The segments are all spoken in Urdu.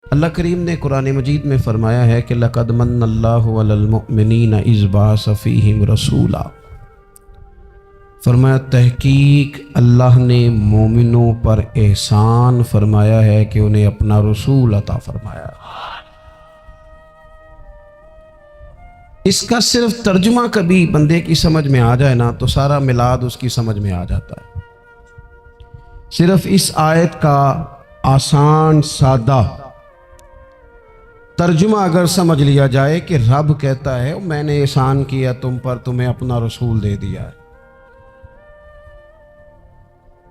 اللہ کریم نے قرآن مجید میں فرمایا ہے کہ لَقَدْ مَنَّ اللَّهُ عَلَى الْمُؤْمِنِينَ إِذْ بَعَثَ فِيهِمْ رَسُولًا، فرمایا تحقیق اللہ نے مومنوں پر احسان فرمایا ہے کہ انہیں اپنا رسول عطا فرمایا۔ اس کا صرف ترجمہ کبھی بندے کی سمجھ میں آ جائے نا تو سارا میلاد اس کی سمجھ میں آ جاتا ہے۔ صرف اس آیت کا آسان سادہ ترجمہ اگر سمجھ لیا جائے کہ رب کہتا ہے میں نے احسان کیا تم پر، تمہیں اپنا رسول دے دیا ہے۔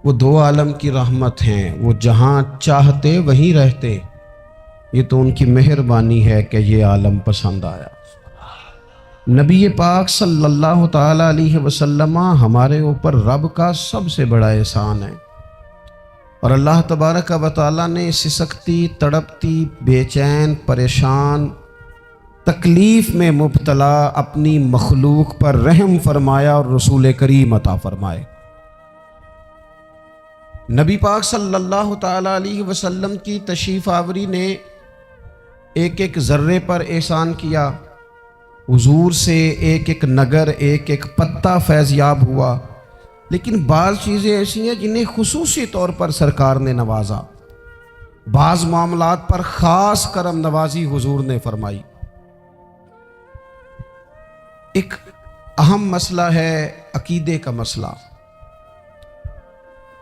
وہ دو عالم کی رحمت ہیں، وہ جہاں چاہتے وہیں رہتے، یہ تو ان کی مہربانی ہے کہ یہ عالم پسند آیا۔ نبی پاک صلی اللہ تعالی علیہ وسلم ہمارے اوپر رب کا سب سے بڑا احسان ہے، اور اللہ تبارک و تعالیٰ نے سسکتی، تڑپتی، بے چین، پریشان، تکلیف میں مبتلا اپنی مخلوق پر رحم فرمایا اور رسول کریم عطا فرمائے۔ نبی پاک صلی اللہ تعالی علیہ وسلم کی تشریف آوری نے ایک ایک ذرے پر احسان کیا، حضور سے ایک ایک نگر، ایک ایک پتا فیضیاب ہوا، لیکن بعض چیزیں ایسی ہیں جنہیں خصوصی طور پر سرکار نے نوازا، بعض معاملات پر خاص کرم نوازی حضور نے فرمائی۔ ایک اہم مسئلہ ہے عقیدے کا مسئلہ۔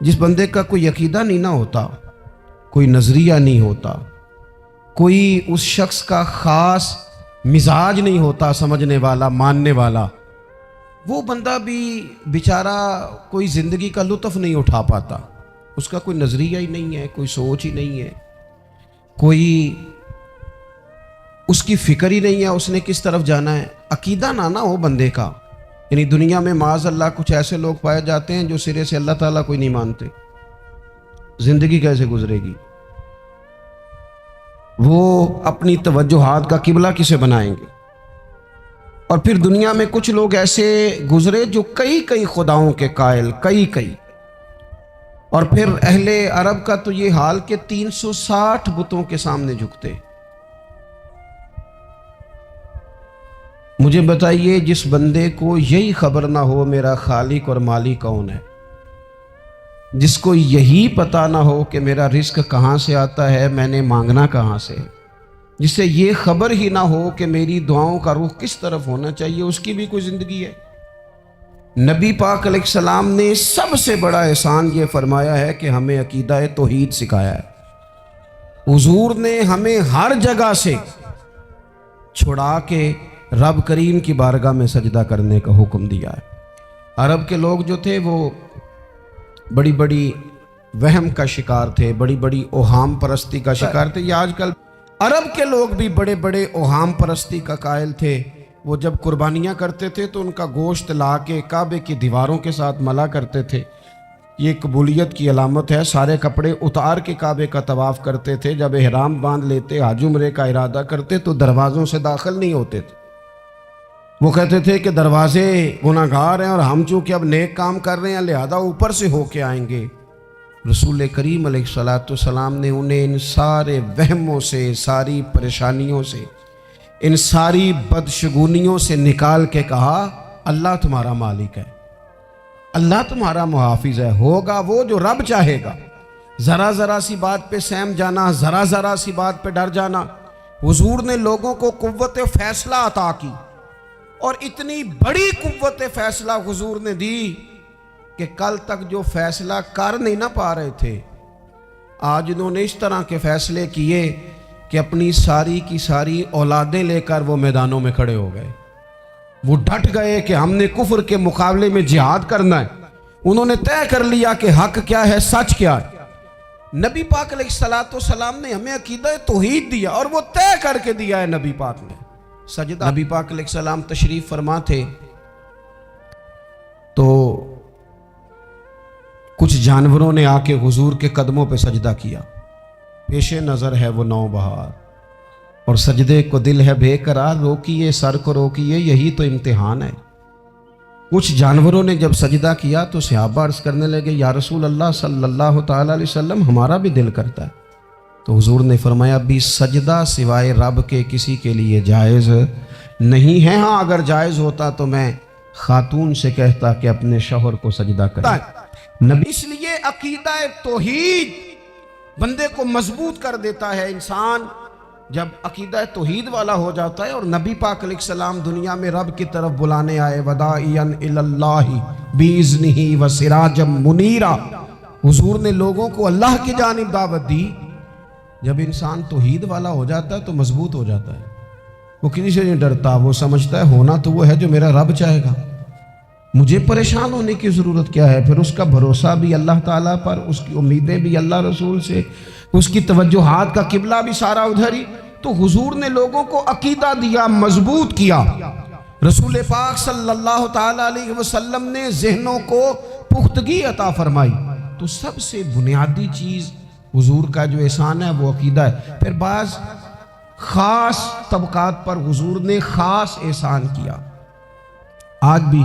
جس بندے کا کوئی عقیدہ نہیں نہ ہوتا، کوئی نظریہ نہیں ہوتا، کوئی اس شخص کا خاص مزاج نہیں ہوتا، سمجھنے والا، ماننے والا، وہ بندہ بھی بیچارہ کوئی زندگی کا لطف نہیں اٹھا پاتا۔ اس کا کوئی نظریہ ہی نہیں ہے، کوئی سوچ ہی نہیں ہے، کوئی اس کی فکر ہی نہیں ہے اس نے کس طرف جانا ہے۔ عقیدہ نہ ہو بندے کا، یعنی دنیا میں معاذ اللہ کچھ ایسے لوگ پائے جاتے ہیں جو سرے سے اللہ تعالیٰ کوئی نہیں مانتے، زندگی کیسے گزرے گی؟ وہ اپنی توجہات کا قبلہ کسے بنائیں گے؟ اور پھر دنیا میں کچھ لوگ ایسے گزرے جو کئی خداؤں کے قائل، کئی، اور پھر اہل عرب کا تو یہ حال کہ 360 بتوں کے سامنے جھکتے۔ مجھے بتائیے جس بندے کو یہی خبر نہ ہو میرا خالق اور مالک کون ہے، جس کو یہی پتہ نہ ہو کہ میرا رزق کہاں سے آتا ہے، میں نے مانگنا کہاں سے، جسے یہ خبر ہی نہ ہو کہ میری دعاؤں کا رخ کس طرف ہونا چاہیے، اس کی بھی کوئی زندگی ہے؟ نبی پاک علیہ السلام نے سب سے بڑا احسان یہ فرمایا ہے کہ ہمیں عقیدہ توحید سکھایا ہے۔ حضور نے ہمیں ہر جگہ سے چھڑا کے رب کریم کی بارگاہ میں سجدہ کرنے کا حکم دیا ہے۔ عرب کے لوگ جو تھے وہ بڑی بڑی وہم کا شکار تھے، بڑی بڑی اوہام پرستی کا شکار تھے۔ یہ آج کل عرب کے لوگ بھی بڑے بڑے اوہام پرستی کا قائل تھے۔ وہ جب قربانیاں کرتے تھے تو ان کا گوشت لا کے کعبے کی دیواروں کے ساتھ ملا کرتے تھے، یہ قبولیت کی علامت ہے۔ سارے کپڑے اتار کے کعبے کا طواف کرتے تھے، جب احرام باندھ لیتے، حج عمرے کا ارادہ کرتے تو دروازوں سے داخل نہیں ہوتے تھے۔ وہ کہتے تھے کہ دروازے گناہگار ہیں اور ہم چونکہ اب نیک کام کر رہے ہیں لہذا اوپر سے ہو کے آئیں گے۔ رسول کریم علیہ السلام نے انہیں ان سارے وہموں سے، ساری پریشانیوں سے، ان ساری بدشگونیوں سے نکال کے کہا اللہ تمہارا مالک ہے، اللہ تمہارا محافظ ہے، ہوگا وہ جو رب چاہے گا۔ ذرا سی بات پہ سہم جانا، ذرا سی بات پہ ڈر جانا۔ حضور نے لوگوں کو قوت فیصلہ عطا کی، اور اتنی بڑی قوت فیصلہ حضور نے دی کہ کل تک جو فیصلہ کر نہیں نہ پا رہے تھے، آج انہوں نے اس طرح کے فیصلے کیے کہ اپنی ساری کی ساری اولادیں لے کر وہ میدانوں میں کھڑے ہو گئے۔ وہ ڈٹ گئے کہ ہم نے کفر کے مقابلے میں جہاد کرنا ہے۔ انہوں نے طے کر لیا کہ حق کیا ہے، سچ کیا ہے۔ نبی پاک علیہ السلام نے ہمیں عقیدہ توحید دیا، اور وہ طے کر کے دیا ہے نبی پاک نے۔ سجدہ نبی پاک علیہ السلام تشریف فرما تھے تو کچھ جانوروں نے آ کے حضور کے قدموں پہ سجدہ کیا، پیش نظر ہے وہ نوبہار، اور سجدے کو دل ہے بے قرار، روکیے سر کو روکیے، یہی تو امتحان ہے۔ کچھ جانوروں نے جب سجدہ کیا تو صحابہ عرض کرنے لگے یا رسول اللہ صلی اللہ تعالی علیہ وسلم ہمارا بھی دل کرتا ہے۔ تو حضور نے فرمایا بھی سجدہ سوائے رب کے کسی کے لیے جائز نہیں ہے، ہاں اگر جائز ہوتا تو میں خاتون سے کہتا کہ اپنے شوہر کو سجدہ کرے۔ نبی اس لیے عقیدہ توحید بندے کو مضبوط کر دیتا ہے۔ انسان جب عقیدہ توحید والا ہو جاتا ہے، اور نبی پاک علیہ السلام دنیا میں رب کی طرف بلانے آئے، وداعیا الی اللہ باذنہ وسراجا منیرا، حضور نے لوگوں کو اللہ کی جانب دعوت دی۔ جب انسان توحید والا ہو جاتا ہے تو مضبوط ہو جاتا ہے، وہ کسی سے نہیں ڈرتا، وہ سمجھتا ہے ہونا تو وہ ہے جو میرا رب چاہے گا، مجھے پریشان ہونے کی ضرورت کیا ہے۔ پھر اس کا بھروسہ بھی اللہ تعالیٰ پر، اس کی امیدیں بھی اللہ رسول سے، اس کی توجہات کا قبلہ بھی سارا ادھر ہی۔ تو حضور نے لوگوں کو عقیدہ دیا، مضبوط کیا۔ رسول پاک صلی اللہ تعالیٰ علیہ وسلم نے ذہنوں کو پختگی عطا فرمائی۔ تو سب سے بنیادی چیز حضور کا جو احسان ہے وہ عقیدہ ہے۔ پھر بعض خاص طبقات پر حضور نے خاص احسان کیا۔ آج بھی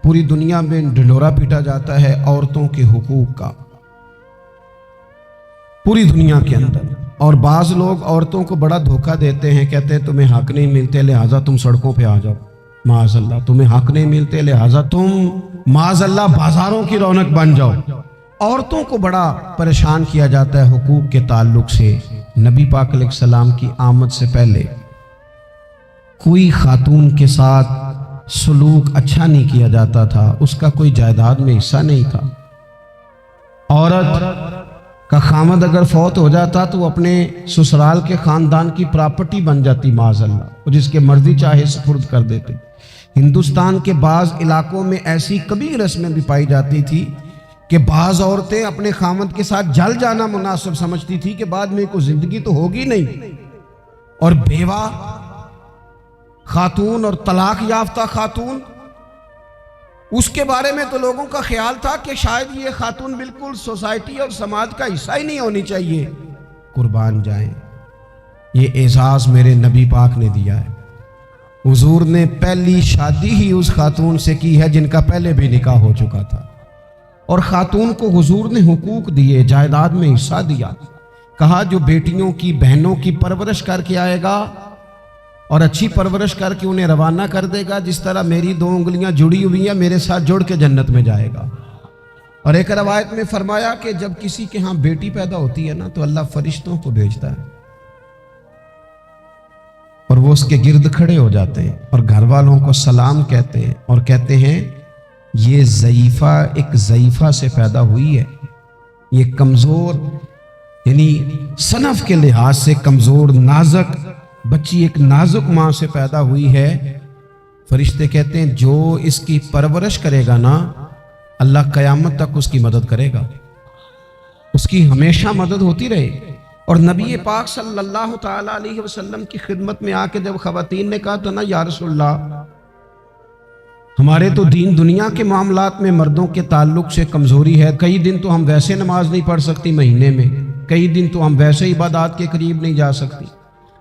پوری دنیا میں ڈھنڈورا پیٹا جاتا ہے عورتوں کے حقوق کا، پوری دنیا کے اندر، اور بعض لوگ عورتوں کو بڑا دھوکہ دیتے ہیں، کہتے ہیں تمہیں حق نہیں ملتے لہٰذا تم سڑکوں پہ آ جاؤ، معاذ اللہ، تمہیں حق نہیں ملتے لہٰذا تم معاذ اللہ بازاروں کی رونق بن جاؤ۔ عورتوں کو بڑا پریشان کیا جاتا ہے حقوق کے تعلق سے۔ نبی پاک علیہ السلام کی آمد سے پہلے کوئی خاتون کے ساتھ سلوک اچھا نہیں کیا جاتا تھا، اس کا کوئی جائیداد میں حصہ نہیں تھا۔ عورت کا خامد اگر فوت ہو جاتا تو وہ اپنے سسرال کے خاندان کی پراپرٹی بن جاتی، معاذ اللہ، وہ جس کے مرضی چاہے سپرد کر دیتے۔ ہندوستان کے بعض علاقوں میں ایسی کبھی رسمیں بھی پائی جاتی تھی کہ بعض عورتیں اپنے خامد کے ساتھ جل جانا مناسب سمجھتی تھی کہ بعد میں کوئی زندگی تو ہوگی نہیں، اور بیوہ خاتون اور طلاق یافتہ خاتون، اس کے بارے میں تو لوگوں کا خیال تھا کہ شاید یہ خاتون بالکل سوسائٹی اور سماج کا حصہ ہی نہیں ہونی چاہیے۔ قربان جائیں، یہ اعزاز میرے نبی پاک نے دیا ہے۔ حضور نے پہلی شادی ہی اس خاتون سے کی ہے جن کا پہلے بھی نکاح ہو چکا تھا، اور خاتون کو حضور نے حقوق دیے، جائیداد میں حصہ دیا۔ کہا جو بیٹیوں کی بہنوں کی پرورش کر کے آئے گا اور اچھی پرورش کر کے انہیں روانہ کر دے گا، جس طرح میری 2 انگلیاں جڑی ہوئی ہیں میرے ساتھ جڑ کے جنت میں جائے گا۔ اور ایک روایت میں فرمایا کہ جب کسی کے ہاں بیٹی پیدا ہوتی ہے نا تو اللہ فرشتوں کو بھیجتا ہے، اور وہ اس کے گرد کھڑے ہو جاتے ہیں اور گھر والوں کو سلام کہتے ہیں، اور کہتے ہیں یہ ضعیفہ ایک ضعیفہ سے پیدا ہوئی ہے، یہ کمزور یعنی صنف کے لحاظ سے کمزور نازک بچی ایک نازک ماں سے پیدا ہوئی ہے۔ فرشتے کہتے ہیں جو اس کی پرورش کرے گا نا اللہ قیامت تک اس کی مدد کرے گا، اس کی ہمیشہ مدد ہوتی رہے۔ اور نبی پاک صلی اللہ تعالیٰ علیہ وسلم کی خدمت میں آ کے جب خواتین نے کہا تو نا یا رسول اللہ، ہمارے تو دین دنیا کے معاملات میں مردوں کے تعلق سے کمزوری ہے، کئی دن تو ہم ویسے نماز نہیں پڑھ سکتی مہینے میں، کئی دن تو ہم ویسے عبادات کے قریب نہیں جا سکتی،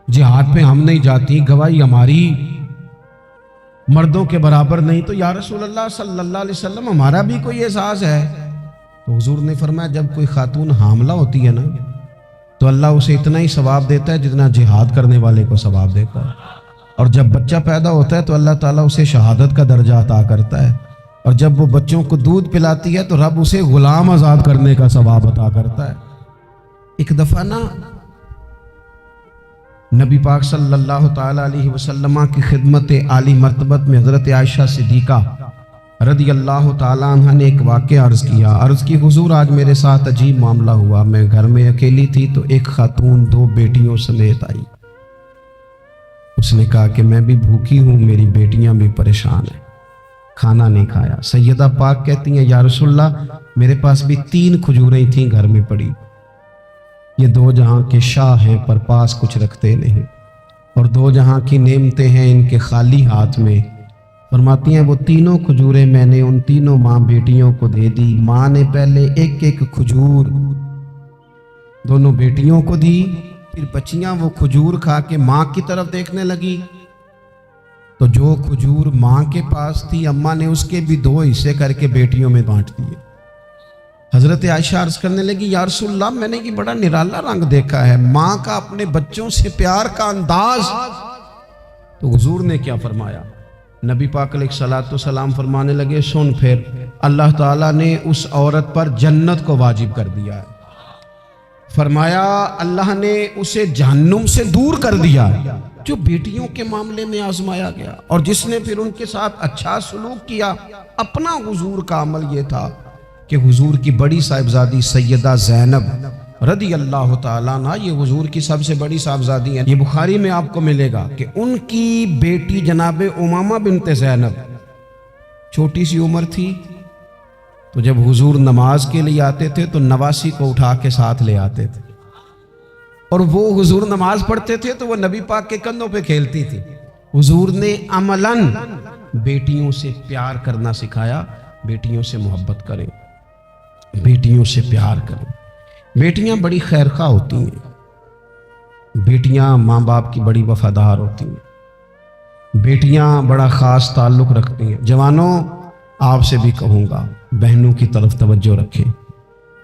جہاد پہ ہم نہیں جاتی، گواہی ہماری مردوں کے برابر نہیں، تو یا رسول اللہ صلی اللہ علیہ وسلم ہمارا بھی کوئی اعزاز ہے؟ تو حضور نے فرمایا جب کوئی خاتون حاملہ ہوتی ہے نا تو اللہ اسے اتنا ہی ثواب دیتا ہے جتنا جہاد کرنے والے کو ثواب دیتا ہے، اور جب بچہ پیدا ہوتا ہے تو اللہ تعالیٰ اسے شہادت کا درجہ عطا کرتا ہے، اور جب وہ بچوں کو دودھ پلاتی ہے تو رب اسے غلام آزاد کرنے کا ثواب عطا کرتا ہے۔ ایک دفعہ نا نبی پاک صلی اللہ تعالیٰ علیہ وسلم کی خدمت عالی مرتبت میں حضرت عائشہ صدیقہ رضی اللہ تعالیٰ عنہ نے ایک واقعہ عرض کیا۔ عرض کی حضور آج میرے ساتھ عجیب معاملہ ہوا، میں گھر میں اکیلی تھی تو ایک خاتون 2 بیٹیوں سمیت آئی۔ اس نے کہا کہ میں بھی بھوکی ہوں، میری بیٹیاں بھی پریشان ہیں، کھانا نہیں کھایا۔ سیدہ پاک کہتی ہیں یا رسول اللہ میرے پاس بھی 3 کھجوریں تھیں گھر میں پڑی، یہ 2 جہاں کے شاہ ہیں پر پاس کچھ رکھتے نہیں، اور 2 جہاں کی نعمتیں ہیں ان کے خالی ہاتھ میں۔ فرماتی ہیں وہ 3 کھجوریں میں نے ان 3 ماں بیٹیوں کو دے دی۔ ماں نے پہلے ایک کھجور دونوں بیٹیوں کو دی، پھر بچیاں وہ کھجور کھا کے ماں کی طرف دیکھنے لگی، تو جو کھجور ماں کے پاس تھی اماں نے اس کے بھی 2 حصے کر کے بیٹیوں میں بانٹ دیے۔ حضرت عائشہ عرض کرنے لگی یا رسول اللہ میں نے یہ بڑا نرالا رنگ دیکھا ہے، ماں کا اپنے بچوں سے پیار کا انداز۔ تو حضور نے کیا فرمایا؟ نبی پاک علیہ الصلوۃ والسلام فرمانے لگے سن پھر اللہ تعالیٰ نے اس عورت پر جنت کو واجب کر دیا ہے، فرمایا اللہ نے اسے جہنم سے دور کر دیا جو بیٹیوں کے معاملے میں آزمایا گیا، اور جس نے پھر ان کے ساتھ اچھا سلوک کیا۔ اپنا حضور کا عمل یہ تھا کہ حضور کی بڑی صاحبزادی سیدہ زینب رضی اللہ تعالیٰ عنہ، یہ حضور کی سب سے بڑی صاحبزادی ہیں، یہ بخاری میں آپ کو ملے گا کہ ان کی بیٹی جناب امامہ بنت زینب چھوٹی سی عمر تھی، تو جب حضور نماز کے لیے آتے تھے تو نواسی کو اٹھا کے ساتھ لے آتے تھے، اور وہ حضور نماز پڑھتے تھے تو وہ نبی پاک کے کندھوں پہ کھیلتی تھی۔ حضور نے عملاً بیٹیوں سے پیار کرنا سکھایا، بیٹیوں سے محبت کریں، بیٹیوں سے پیار کریں۔ بیٹیاں بڑی خیرخواہ ہوتی ہیں، بیٹیاں ماں باپ کی بڑی وفادار ہوتی ہیں، بیٹیاں بڑا خاص تعلق رکھتی ہیں۔ جوانوں آپ سے بھی کہوں گا بہنوں کی طرف توجہ رکھیں،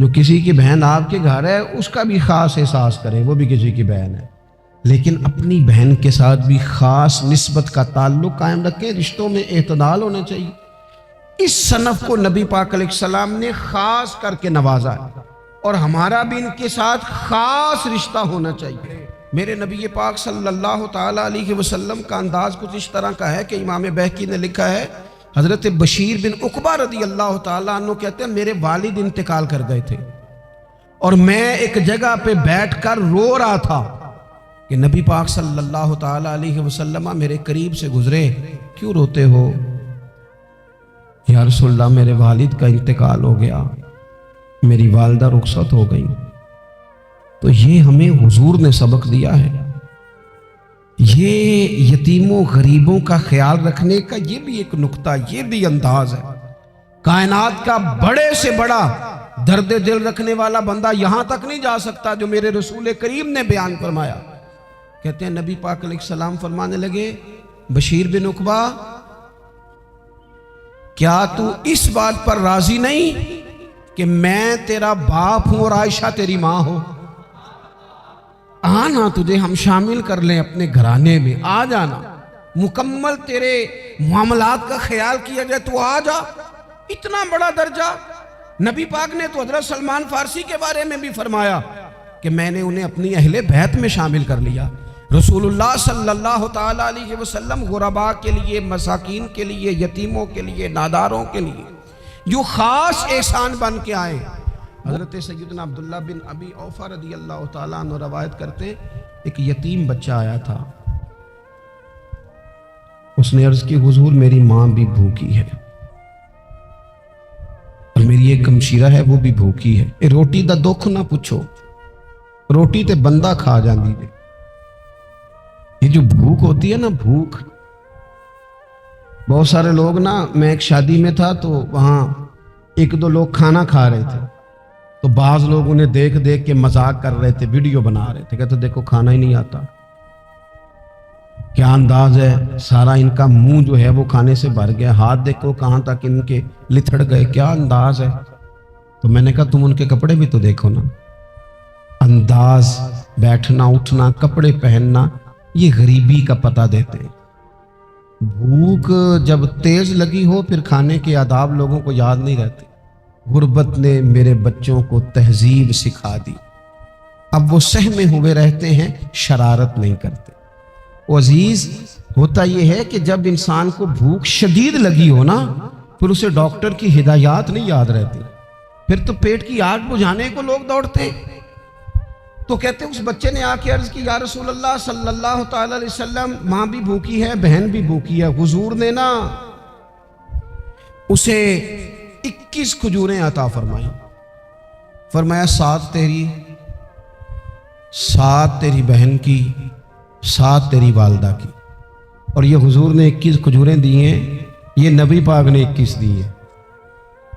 جو کسی کی بہن آپ کے گھر ہے اس کا بھی خاص احساس کریں، وہ بھی کسی کی بہن ہے، لیکن اپنی بہن کے ساتھ بھی خاص نسبت کا تعلق قائم رکھیں۔ رشتوں میں اعتدال ہونا چاہیے۔ اس صنف کو نبی پاک علیہ السلام نے خاص کر کے نوازا ہے، اور ہمارا بھی ان کے ساتھ خاص رشتہ ہونا چاہیے۔ میرے نبی پاک صلی اللہ تعالیٰ علیہ وسلم کا انداز کچھ اس طرح کا ہے کہ امام بہقی نے لکھا ہے، حضرت بشیر بن عقبہ رضی اللہ تعالیٰ عنہ کہتے ہیں میرے والد انتقال کر گئے تھے، اور میں ایک جگہ پہ بیٹھ کر رو رہا تھا کہ نبی پاک صلی اللہ تعالیٰ علیہ وسلم میرے قریب سے گزرے، کیوں روتے ہو؟ یا رسول اللہ میرے والد کا انتقال ہو گیا، میری والدہ رخصت ہو گئی۔ تو یہ ہمیں حضور نے سبق دیا ہے، یہ یتیموں غریبوں کا خیال رکھنے کا یہ بھی ایک نقطہ، یہ بھی انداز ہے۔ کائنات کا بڑے سے بڑا درد دل رکھنے والا بندہ یہاں تک نہیں جا سکتا جو میرے رسول کریم نے بیان فرمایا۔ کہتے ہیں نبی پاک علیہ السلام فرمانے لگے بشیر بن عقبہ کیا تو اس بات پر راضی نہیں کہ میں تیرا باپ ہوں اور عائشہ تیری ماں ہو؟ آنا تجھے ہم شامل کر لیں اپنے گھرانے میں، آ جانا، مکمل تیرے معاملات کا خیال کیا جائے، تو آ جا۔ اتنا بڑا درجہ نبی پاک نے تو حضرت سلمان فارسی کے بارے میں بھی فرمایا کہ میں نے انہیں اپنی اہل بیت میں شامل کر لیا۔ رسول اللہ صلی اللہ تعالیٰ علیہ وسلم غرباء کے لیے، مساکین کے لیے، یتیموں کے لیے، ناداروں کے لیے جو خاص احسان بن کے آئے۔ حضرت سیدنا عبداللہ بن ابی اوفا رضی اللہ تعالیٰ عنہ روایت کرتے ہیں ایک یتیم بچہ آیا تھا، اس نے عرض کی حضور میری ماں بھی بھوکی ہے اور میری ایک ہمشیرہ ہے وہ بھی بھوکی ہے، اے روٹی دا دکھ نہ پوچھو، روٹی تے بندہ کھا جاندی ہے۔ یہ جو بھوک ہوتی ہے نا، بھوک، بہت سارے لوگ نا، میں ایک شادی میں تھا تو وہاں ایک دو لوگ کھانا کھا رہے تھے، تو بعض لوگ انہیں دیکھ دیکھ کے مذاق کر رہے تھے، ویڈیو بنا رہے تھے، کہتے دیکھو کھانا ہی نہیں آتا، کیا انداز ہے، سارا ان کا منہ جو ہے وہ کھانے سے بھر گیا، ہاتھ دیکھو کہاں تک ان کے لتھڑ گئے، کیا انداز ہے۔ تو میں نے کہا تم ان کے کپڑے بھی تو دیکھو نا، انداز، بیٹھنا اٹھنا، کپڑے پہننا، یہ غریبی کا پتہ دیتے ہیں۔ بھوک جب تیز لگی ہو پھر کھانے کے آداب لوگوں کو یاد نہیں رہتے۔ غربت نے میرے بچوں کو تہذیب سکھا دی، اب وہ سہمے ہوئے رہتے ہیں، شرارت نہیں کرتے۔ عزیز، ہوتا یہ ہے کہ جب انسان کو بھوک شدید لگی ہو نا، پھر اسے ڈاکٹر کی ہدایات نہیں یاد رہتی، پھر تو پیٹ کی آگ بجھانے کو لوگ دوڑتے ہیں۔ تو کہتے ہیں اس بچے نے آ کے عرض کی یا رسول اللہ صلی اللہ تعالی علیہ وسلم ماں بھی بھوکی ہے، بہن بھی بھوکی ہے۔ حضور نے نا اسے 21 کھجوریں عطا فرمائی، فرمایا 7 تیری، 7 تیری بہن کی، 7 تیری والدہ کی، اور یہ حضور نے 21 کھجوریں دی ہیں، یہ نبی پاک نے 21 دی ہیں،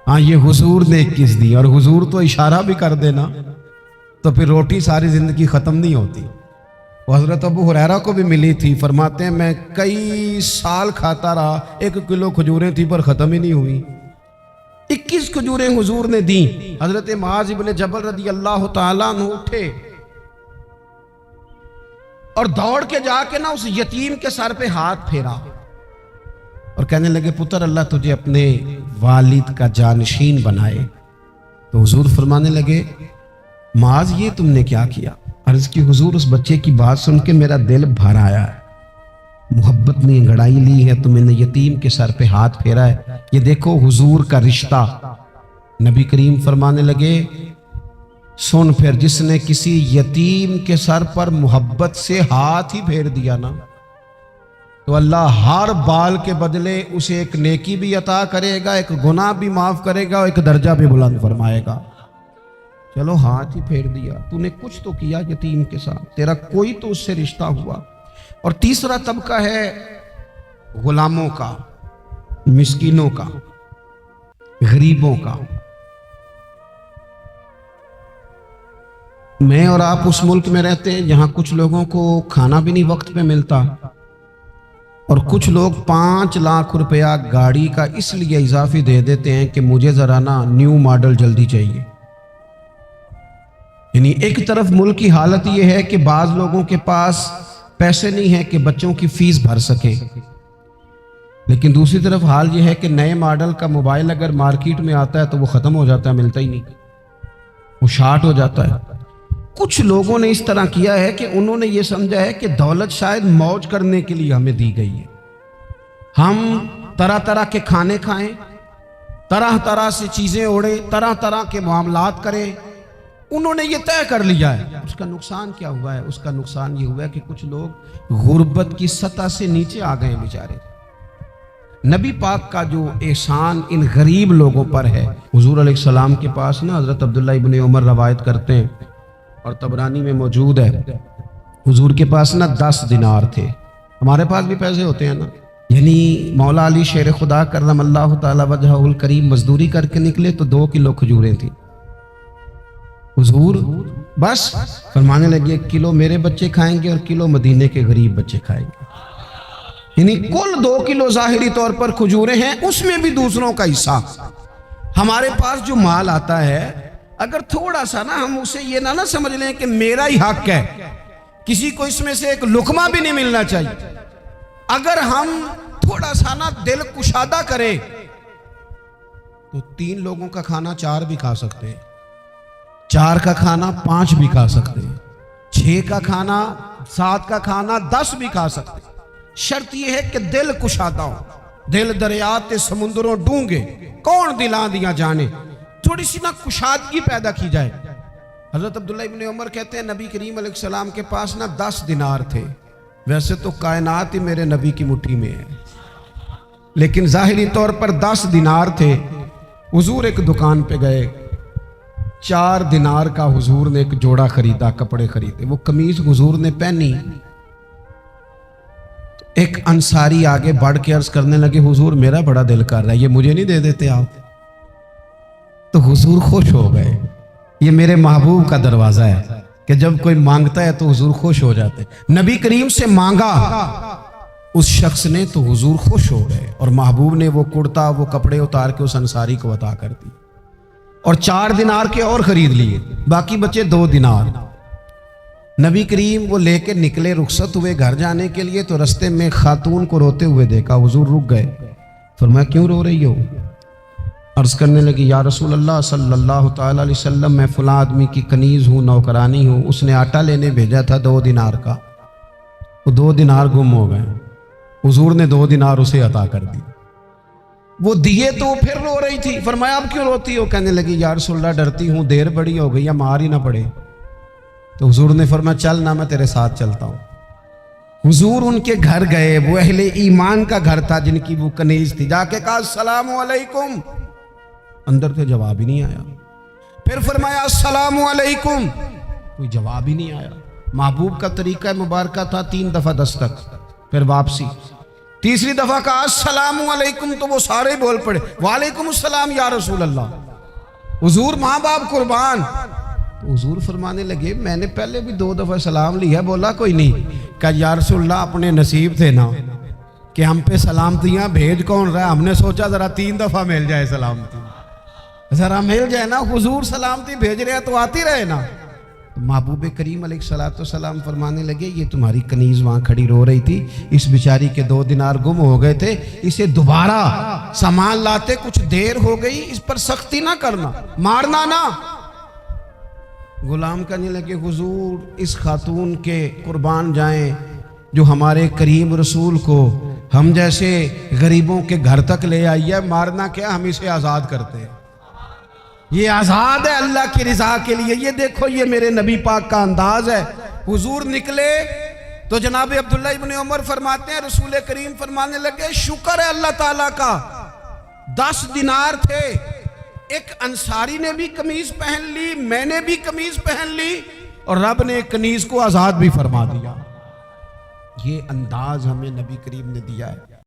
ہاں یہ حضور نے 21 دی، اور حضور تو اشارہ بھی کر دینا تو پھر روٹی ساری زندگی ختم نہیں ہوتی۔ وہ حضرت ابو ہریرہ کو بھی ملی تھی، فرماتے ہیں میں کئی سال کھاتا رہا، 1 کلو کھجوریں تھی پر ختم ہی نہیں ہوئی، 21 کھجوریں حضور نے دیں. حضرت معاذ ابن جبل رضی اللہ تعالیٰ عنہ اٹھے اور دوڑ کے جا کے نا اس یتیم کے سر پہ ہاتھ پھیرا اور کہنے لگے پتر اللہ تجھے اپنے والد کا جانشین بنائے. تو حضور فرمانے لگے معاذ یہ تم نے کیا کیا؟ عرض کی حضور اس بچے کی بات سن کے میرا دل بھر آیا ہے، محبت میں انگڑائی لی ہے تو میں نے یتیم کے سر پہ ہاتھ پھیرا ہے. یہ دیکھو حضور کا رشتہ. نبی کریم فرمانے لگے سن پھر جس نے کسی یتیم کے سر پر محبت سے ہاتھ ہی پھیر دیا نا تو اللہ ہر بال کے بدلے اسے ایک نیکی بھی عطا کرے گا، ایک گناہ بھی معاف کرے گا اور ایک درجہ بھی بلند فرمائے گا. چلو ہاتھ ہی پھیر دیا، تو نے کچھ تو کیا یتیم کے ساتھ، تیرا کوئی تو اس سے رشتہ ہوا. اور تیسرا طبقہ ہے غلاموں کا، مسکینوں کا، غریبوں کا. میں اور آپ اس ملک میں رہتے ہیں جہاں کچھ لوگوں کو کھانا بھی نہیں وقت پہ ملتا اور کچھ لوگ 5 لاکھ روپیہ گاڑی کا اس لیے اضافی دے دیتے ہیں کہ مجھے ذرا نا نیو ماڈل جلدی چاہیے. یعنی ایک طرف ملک کی حالت یہ ہے کہ بعض لوگوں کے پاس پیسے نہیں ہیں کہ بچوں کی فیس بھر سکیں، لیکن دوسری طرف حال یہ ہے کہ نئے ماڈل کا موبائل اگر مارکیٹ میں آتا ہے تو وہ ختم ہو جاتا ہے، ملتا ہی نہیں، وہ شارٹ ہو جاتا ہے. کچھ لوگوں نے اس طرح کیا ہے کہ انہوں نے یہ سمجھا ہے کہ دولت شاید موج کرنے کے لیے ہمیں دی گئی ہے، ہم طرح طرح کے کھانے کھائیں، طرح طرح سے چیزیں اوڑیں، طرح طرح کے معاملات کریں. انہوں نے یہ طے کر لیا ہے. اس کا نقصان کیا ہوا ہے؟ اس کا نقصان یہ ہوا ہے کہ کچھ لوگ غربت کی سطح سے نیچے آ گئے بیچارے. نبی پاک کا جو احسان ان غریب لوگوں پر ہے. حضور علیہ السلام کے پاس نا حضرت عبداللہ ابن عمر روایت کرتے ہیں اور طبرانی میں موجود ہے، حضور کے پاس نا 10 دینار تھے. ہمارے پاس بھی پیسے ہوتے ہیں نا. یعنی مولا علی شیر خدا کرم اللہ تعالی وجہہ الکریم مزدوری کر کے نکلے تو 2 کلو کھجوریں تھیں. حضور بس فرمانے لگے 1 کلو میرے بچے کھائیں گے اور کلو مدینے کے غریب بچے کھائیں گے. یعنی کل 2 کلو ظاہری طور پر کھجوریں ہیں، اس میں بھی دوسروں کا حصہ. ہمارے پاس جو مال آتا ہے اگر تھوڑا سا نا ہم اسے یہ نہ سمجھ لیں کہ میرا ہی حق ہے، کسی کو اس میں سے ایک لقمہ بھی نہیں ملنا چاہیے. اگر ہم تھوڑا سا نا دل کشادہ کریں تو 3 لوگوں کا کھانا 4 بھی کھا سکتے ہیں، 4 کا کھانا 5 بھی کھا سکتے ہیں، 6 کا کھانا 7 کا کھانا 10 بھی کھا سکتے ہیں. شرط یہ ہے کہ دل کشادہ ہو. دل دریات سمندروں ڈونگے کون دلاں دیا جانے، تھوڑی سی نا کشادگی پیدا کی جائے. حضرت عبداللہ ابن عمر کہتے ہیں نبی کریم علیہ السلام کے پاس نا 10 دینار تھے. ویسے تو کائنات ہی میرے نبی کی مٹھی میں ہے، لیکن ظاہری طور پر 10 دینار تھے. حضور ایک دکان پہ گئے، 4 دینار کا حضور نے ایک جوڑا خریدا، کپڑے خریدے. وہ قمیض حضور نے پہنی، ایک انصاری آگے بڑھ کے عرض کرنے لگے حضور میرا بڑا دل کر رہا ہے، یہ مجھے نہیں دے دیتے آپ؟ تو حضور خوش ہو گئے. یہ میرے محبوب کا دروازہ ہے کہ جب کوئی مانگتا ہے تو حضور خوش ہو جاتے. نبی کریم سے مانگا اس شخص نے تو حضور خوش ہو گئے اور محبوب نے وہ کرتا وہ کپڑے اتار کے اس انصاری کو عطا کر دی اور 4 دینار کے اور خرید لیے، باقی بچے 2 دینار. نبی کریم وہ لے کے نکلے، رخصت ہوئے گھر جانے کے لیے تو رستے میں خاتون کو روتے ہوئے دیکھا. حضور رک گئے، فرمایا کیوں رو رہی ہو؟ عرض کرنے لگی یا رسول اللہ صلی اللہ تعالی علیہ وسلم میں فلاں آدمی کی کنیز ہوں، نوکرانی ہوں، اس نے آٹا لینے بھیجا تھا 2 دینار کا، وہ 2 دینار گم ہو گئے. حضور نے 2 دینار اسے عطا کر دی. وہ دیے تو وہ پھر رو رہی تھی. فرمایا اب کیوں روتی ہو؟ کہنے لگی یا رسول اللہ ڈرتی ہوں دیر بڑی ہو گئی یا مار ہی نہ پڑے. تو حضور نے فرمایا چل نہ میں تیرے ساتھ چلتا ہوں. حضور ان کے گھر گئے، وہ اہل ایمان کا گھر تھا جن کی وہ کنیز تھی. جا کے کہا السلام علیکم، اندر سے جواب ہی نہیں آیا. پھر فرمایا السلام علیکم، کوئی جواب ہی نہیں آیا. محبوب کا طریقہ مبارکہ تھا 3 دفعہ دستک، پھر واپسی. تیسری دفعہ کہا السلام علیکم تو وہ سارے بول پڑے وعلیکم السلام یا رسول اللہ. حضور ماں باپ قربان. تو حضور فرمانے لگے میں نے پہلے بھی 2 دفعہ سلام لیا، بولا کوئی نہیں. کہا یا رسول اللہ اپنے نصیب تھے نا کہ ہم پہ سلامتیاں بھیج کون رہا ہے، ہم نے سوچا ذرا 3 دفعہ مل جائے سلامتی. ذرا مل جائے نا، حضور سلامتی بھیج رہے ہیں تو آتی رہے نا۔ محبوب کریم علیہ السلام فرمانے لگے یہ تمہاری کنیز وہاں کھڑی رو رہی تھی، اس بیچاری کے 2 دینار گم ہو گئے تھے، اسے دوبارہ سامان لاتے کچھ دیر ہو گئی، اس پر سختی نہ کرنا، مارنا نہ۔ غلام کہنے لگے حضور اس خاتون کے قربان جائیں جو ہمارے کریم رسول کو ہم جیسے غریبوں کے گھر تک لے آئی ہے، مارنا کیا، ہم اسے آزاد کرتے ہیں، یہ آزاد ہے اللہ کی رضا کے لیے۔ یہ دیکھو یہ میرے نبی پاک کا انداز ہے۔ حضور نکلے تو جناب عبداللہ ابن عمر فرماتے ہیں رسول کریم فرمانے لگے شکر ہے اللہ تعالیٰ کا، 10 دینار تھے، ایک انصاری نے بھی قمیض پہن لی، میں نے بھی قمیض پہن لی، اور رب نے کنیز کو آزاد بھی فرما دیا۔ یہ انداز ہمیں نبی کریم نے دیا ہے۔